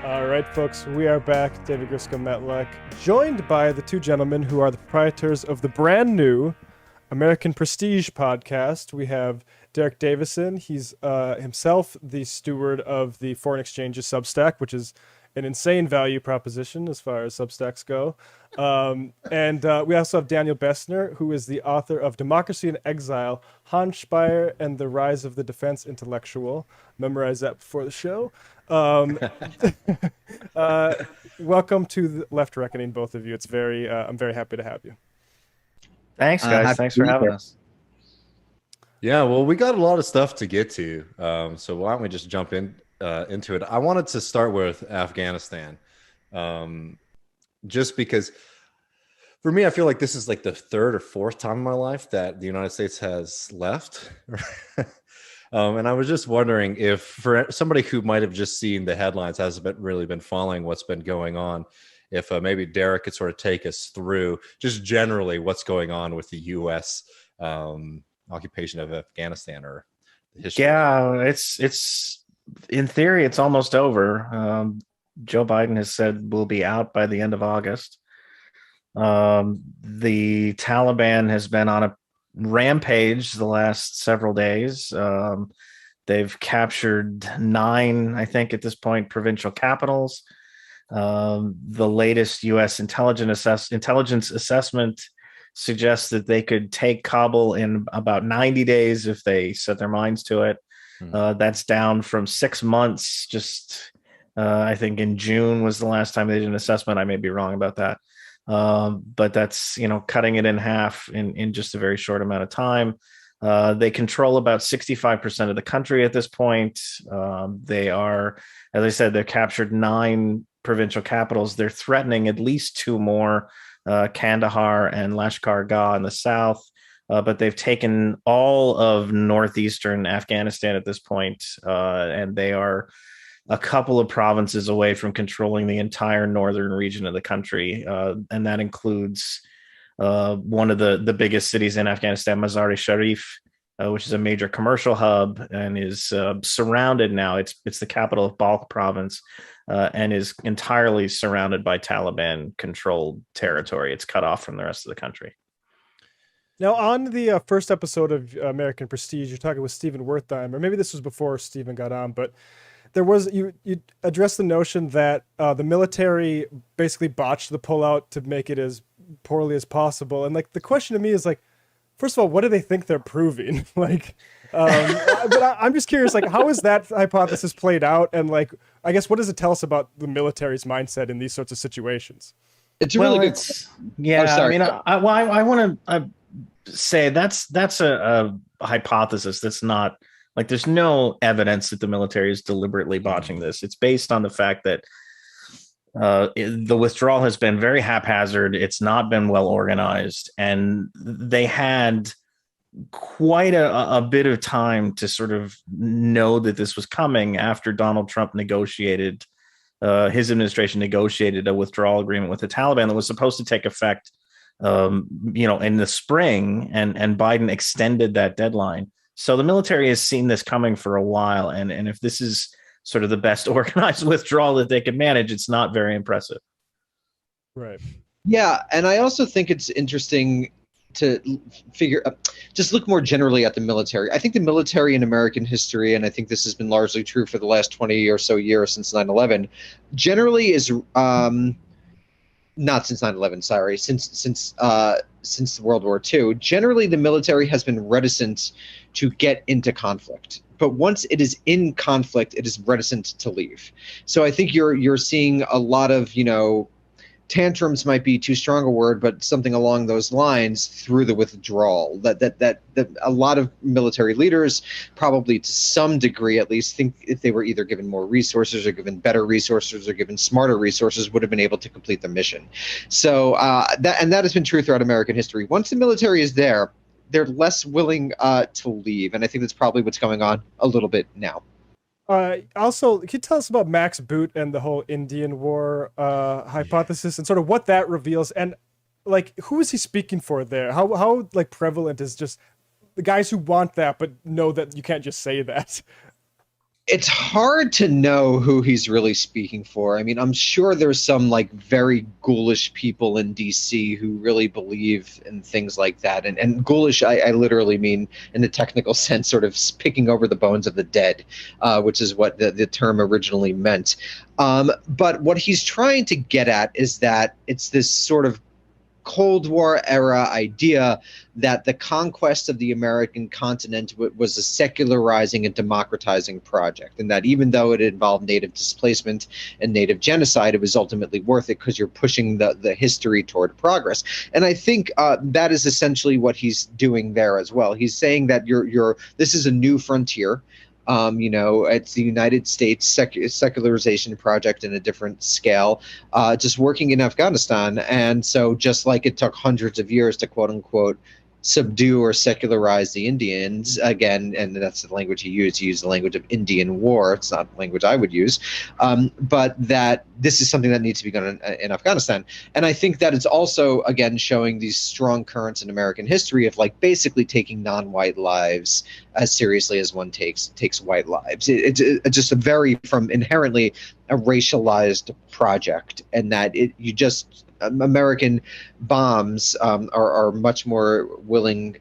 All right, folks, we are back. David Griscom-Metlick, joined by the two gentlemen who are the proprietors of the brand new American Prestige podcast. We have Derek Davison. He's himself the steward of the Foreign Exchanges Substack, which is an insane value proposition as far as Substacks go. And we also have Daniel Bessner, who is the author of Democracy in Exile, Hans Speyer and the Rise of the Defense Intellectual. Memorize that before the show. Welcome to the Left Reckoning, both of you. It's I'm very happy to have you. Thanks, guys. Thanks for having us. Yeah, well, we got a lot of stuff to get to, so why don't we just jump into it? I wanted to start with Afghanistan, just because for me, I feel like this is like the third or fourth time in my life that the United States has left. And I was just wondering if for somebody who might have just seen the headlines, hasn't really been following what's been going on, if maybe Derek could sort of take us through just generally what's going on with the U.S. Occupation of Afghanistan or the history. Yeah, it's in theory, it's almost over. Joe Biden has said we'll be out by the end of August. The Taliban has been on a rampage the last several days. They've captured 9, I think, at this point, provincial capitals. The latest U.S. intelligence assessment suggests that they could take Kabul in about 90 days if they set their minds to it. That's down from 6 months. I think in June was the last time they did an assessment. I may be wrong about that. But that's, cutting it in half in just a very short amount of time. They control about 65% of the country at this point. They are, as I said, they've captured 9 provincial capitals. They're threatening at least 2 more, Kandahar and Lashkar Gah in the south. But they've taken all of northeastern Afghanistan at this point, and they are a couple of provinces away from controlling the entire northern region of the country. And that includes one of the biggest cities in Afghanistan, Mazar-e-Sharif, which is a major commercial hub and is surrounded now. It's the capital of Balkh province and is entirely surrounded by Taliban-controlled territory. It's cut off from the rest of the country. Now, on the first episode of American Prestige, you're talking with Stephen Wertheim, or maybe this was before Stephen got on, but there was you addressed the notion that the military basically botched the pullout to make it as poorly as possible. And like the question to me is like, first of all, what do they think they're proving? But I'm just curious, like, how is that hypothesis played out? And like, I guess, what does it tell us about the military's mindset in these sorts of situations? It's a really good. Yeah, oh, sorry. I want to say that's a hypothesis that's not. Like, there's no evidence that the military is deliberately botching this. It's based on the fact that the withdrawal has been very haphazard. It's not been well organized. And they had quite a bit of time to sort of know that this was coming after Donald Trump negotiated, his administration negotiated a withdrawal agreement with the Taliban that was supposed to take effect, in the spring, and Biden extended that deadline. So the military has seen this coming for a while, and if this is sort of the best organized withdrawal that they can manage, it's not very impressive. Right. Yeah, and I also think it's interesting to just look more generally at the military. I think the military in American history, and I think this has been largely true for the last 20 or so years since 9/11, generally is not since 9/11, sorry, since World War II. Generally, the military has been reticent to get into conflict, but once it is in conflict, it is reticent to leave. So I think you're seeing a lot of tantrums might be too strong a word, but something along those lines through the withdrawal. That a lot of military leaders, probably to some degree at least, think if they were either given more resources or given better resources or given smarter resources, would have been able to complete the mission. So that has been true throughout American history. Once the military is there, they're less willing to leave, and I think that's probably what's going on a little bit now. Also, can you tell us about Max Boot and the whole Indian War hypothesis and sort of what that reveals? And like, who is he speaking for there? How like prevalent is just the guys who want that but know that you can't just say that? It's hard to know who he's really speaking for. I mean, I'm sure there's some like very ghoulish people in DC who really believe in things like that. And ghoulish, I literally mean in the technical sense, sort of picking over the bones of the dead, which is what the term originally meant. But what he's trying to get at is that it's this sort of Cold War era idea that the conquest of the American continent was a secularizing and democratizing project, and that even though it involved native displacement and native genocide, it was ultimately worth it because you're pushing the history toward progress. And I think that is essentially what he's doing there as well. He's saying that this is a new frontier. It's the United States secularization project in a different scale, just working in Afghanistan. And so just like it took hundreds of years to quote unquote subdue or secularize the Indians again, and that's the language he used the language of Indian war. It's not the language I would use, but that this is something that needs to be done in Afghanistan. And I think that it's also, again, showing these strong currents in American history of like basically taking non-white lives as seriously as one takes white lives. It's just a very, from inherently a racialized project, and that American bombs are much more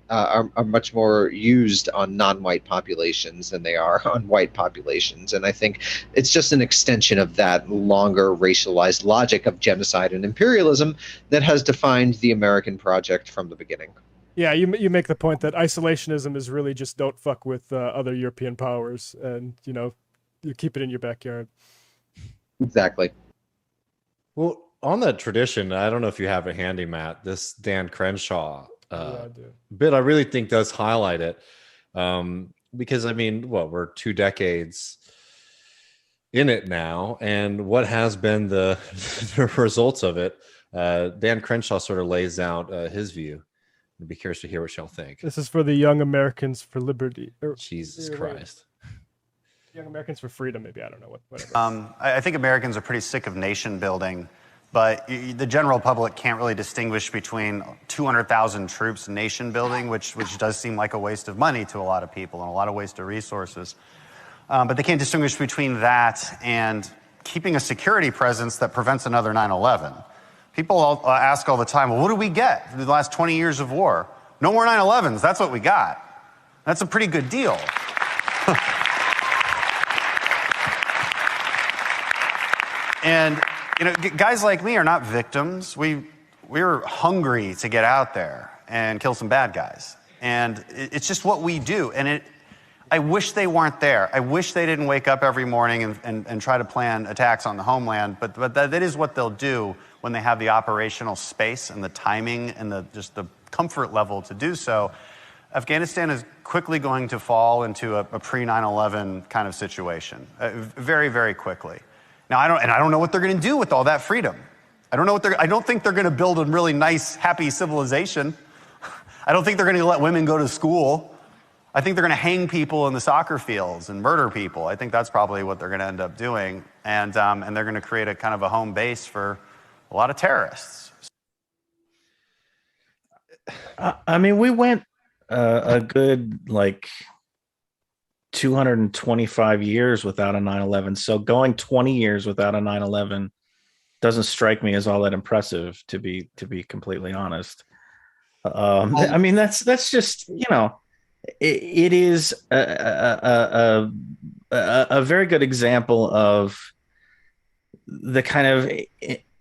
are much more used on non-white populations than they are on white populations. And I think it's just an extension of that longer racialized logic of genocide and imperialism that has defined the American project from the beginning. Yeah, you make the point that isolationism is really just don't fuck with other European powers, and you keep it in your backyard. Exactly. Well, on that tradition, I don't know if you have it handy, Matt. This Dan Crenshaw bit, I really think does highlight it, because I mean, we're 2 decades in it now, and what has been the results of it? Dan Crenshaw sort of lays out his view. I'd be curious to hear what y'all think. This is for the Young Americans for Liberty. Jesus Christ. Young Americans for Freedom, maybe. I don't know. Whatever. I think Americans are pretty sick of nation building, but the general public can't really distinguish between 200,000 troops and nation building, which does seem like a waste of money to a lot of people and a lot of waste of resources. But they can't distinguish between that and keeping a security presence that prevents another 9/11. People ask all the time, well, what do we get through the last 20 years of war? No more 9/11s. That's what we got. That's a pretty good deal. And guys like me are not victims. We're hungry to get out there and kill some bad guys. And it's just what we do. And I wish they weren't there. I wish they didn't wake up every morning and try to plan attacks on the homeland. But that is what they'll do when they have the operational space and the timing and just the comfort level to do so. Afghanistan is quickly going to fall into a pre-9/11 kind of situation, very, very quickly. Now, I don't know what they're going to do with all that freedom. I don't think they're going to build a really nice, happy civilization. I don't think they're going to let women go to school. I think they're going to hang people in the soccer fields and murder people. I think that's probably what they're going to end up doing. And they're going to create a kind of a home base for a lot of terrorists. I mean, we went a good 225 years without a 9/11. So going 20 years without a 9/11 doesn't strike me as all that impressive, to be completely honest. I mean, that's just, it is a very good example of the kind of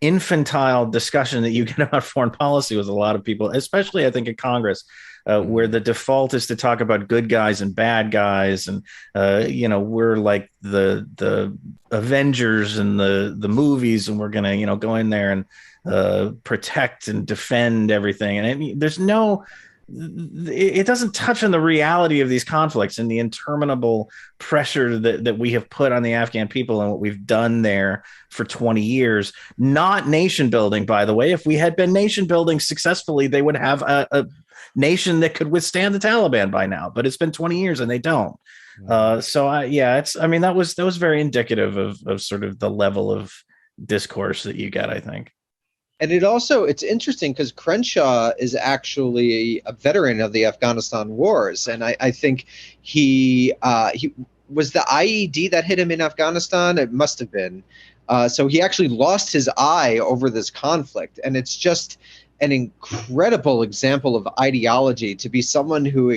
infantile discussion that you get about foreign policy with a lot of people, especially I think in Congress, where the default is to talk about good guys and bad guys, and we're like the Avengers in the movies, and we're gonna go in there and protect and defend everything, and it doesn't touch on the reality of these conflicts and the interminable pressure that we have put on the Afghan people and what we've done there for 20 years. Not nation building, by the way. If we had been nation building successfully, they would have a nation that could withstand the Taliban by now. But it's been 20 years and they don't. That was very indicative of sort of the level of discourse that you get, I think. And it's interesting because Crenshaw is actually a veteran of the Afghanistan wars. And I think he was the IED that hit him in Afghanistan? It must have been. So he actually lost his eye over this conflict, and it's just an incredible example of ideology to be someone who,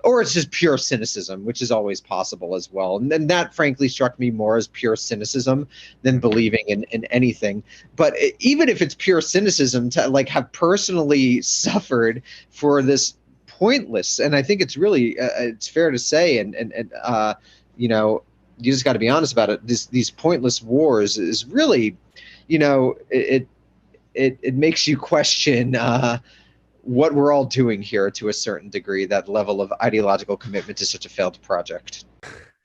or it's just pure cynicism, which is always possible as well. And then that frankly struck me more as pure cynicism than believing in anything. But even if it's pure cynicism, to like have personally suffered for this pointless, and I think it's really, it's fair to say, and you know, you just got to be honest about it. These pointless wars is really, you know, it makes you question what we're all doing here to a certain degree, that level of ideological commitment to such a failed project.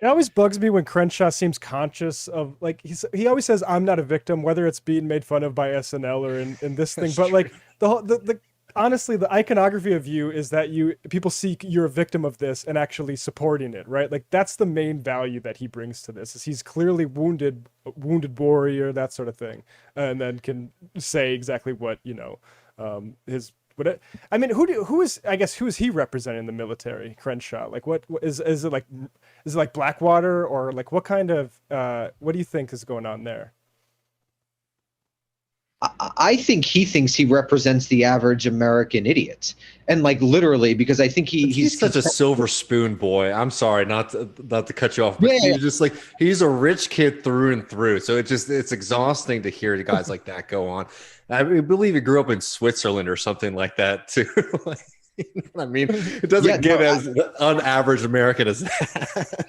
It always bugs me when Crenshaw seems conscious of, like, he always says, I'm not a victim, whether it's being made fun of by SNL or in this thing. But like the honestly, the iconography of you is that people see you're a victim of this and actually supporting it, right? Like that's the main value that he brings to this, is he's clearly wounded warrior, that sort of thing, and then can say exactly what, you know, who is he representing in the military, Crenshaw? Like what is it like Blackwater, or like what kind of what do you think is going on there? I think he thinks he represents the average American idiot, and like literally, because I think he's such a silver spoon boy. I'm sorry, not to cut you off, but he's just like, he's a rich kid through and through. So it's exhausting to hear guys like that go on. I believe he grew up in Switzerland or something like that too. Like, you know what I mean? It doesn't get as unaverage American as that.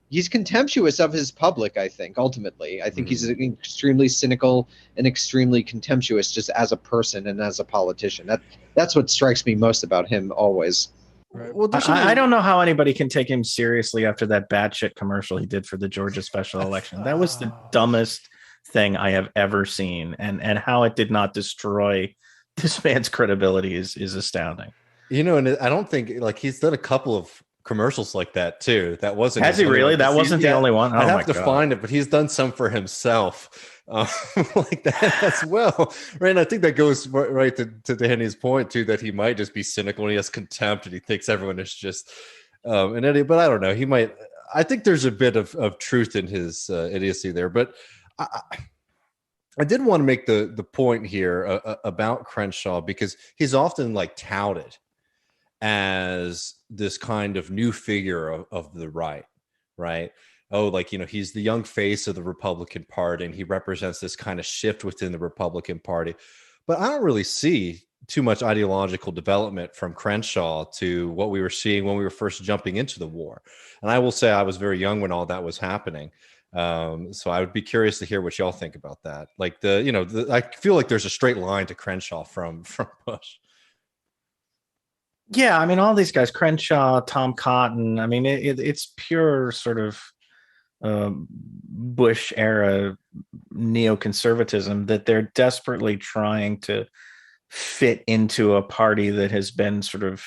He's contemptuous of his public, I think, ultimately. I think he's extremely cynical and extremely contemptuous just as a person and as a politician. That's what strikes me most about him always. Right. Well, I don't know how anybody can take him seriously after that batshit commercial he did for the Georgia special election. That was the dumbest thing I have ever seen. And how it did not destroy this man's credibility is astounding. You know, and I don't think, like, he's done a couple of commercials like that too. That wasn't, has he really? That wasn't the only one. I have to find it, but he's done some for himself like that as well. Right. And I think that goes right to Danny's point too, that he might just be cynical and he has contempt and he thinks everyone is just an idiot. But I don't know. He might. I think there's a bit of truth in his idiocy there. But I did want to make the point here about Crenshaw, because he's often like touted as this kind of new figure of the right? Oh, like, you know, he's the young face of the Republican Party and he represents this kind of shift within the Republican Party. But I don't really see too much ideological development from Crenshaw to what we were seeing when we were first jumping into the war. And I will say I was very young when all that was happening. So I would be curious to hear what y'all think about that. Like I feel like there's a straight line to Crenshaw from Bush. Yeah, I mean, all these guys, Crenshaw, Tom Cotton, I mean, it's pure sort of Bush era neoconservatism that they're desperately trying to fit into a party that has been sort of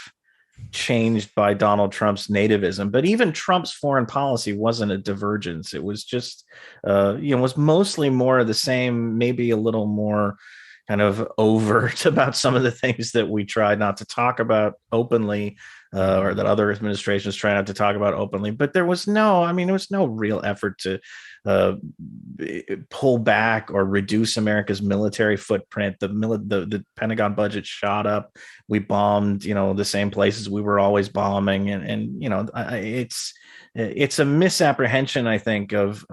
changed by Donald Trump's nativism. But even Trump's foreign policy wasn't a divergence. It was just, was mostly more of the same, maybe a little more kind of overt about some of the things that we try not to talk about openly, or that other administrations try not to talk about openly. But there was no real effort to pull back or reduce America's military footprint. The Pentagon budget shot up. We bombed, the same places we were always bombing. And it's a misapprehension, I think, of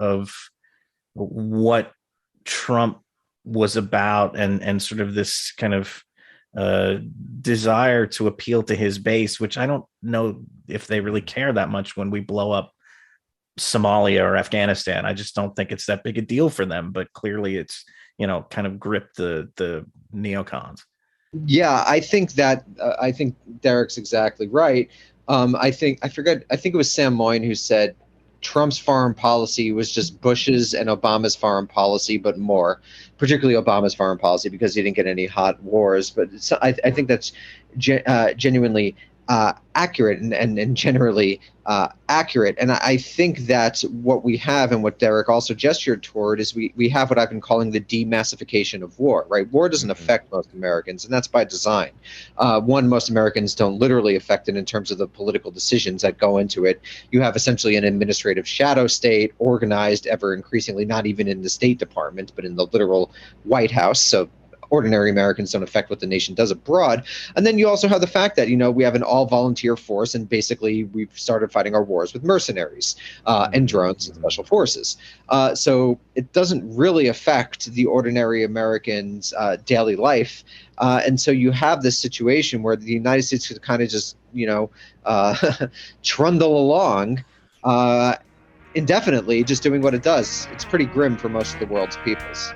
what Trump was about, and sort of this kind of desire to appeal to his base, which I don't know if they really care that much when we blow up Somalia or Afghanistan. I just don't think it's that big a deal for them, but clearly it's, kind of gripped the neocons. Yeah, I think Derek's exactly right. I think it was Sam Moyn who said Trump's foreign policy was just Bush's and Obama's foreign policy, but more, particularly Obama's foreign policy, because he didn't get any hot wars. But I think that's genuinely accurate and generally accurate. And I think that what we have, and what Derek also gestured toward, is we have what I've been calling the demassification of war, right? War doesn't affect most Americans, and that's by design. One, most Americans don't literally affect it in terms of the political decisions that go into it. You have essentially an administrative shadow state organized ever increasingly, not even in the State Department, but in the literal White House. So ordinary Americans don't affect what the nation does abroad. And then you also have the fact that, we have an all-volunteer force, and basically we've started fighting our wars with mercenaries and drones and special forces. So it doesn't really affect the ordinary American's daily life. And so you have this situation where the United States could kind of just, trundle along indefinitely, just doing what it does. It's pretty grim for most of the world's peoples.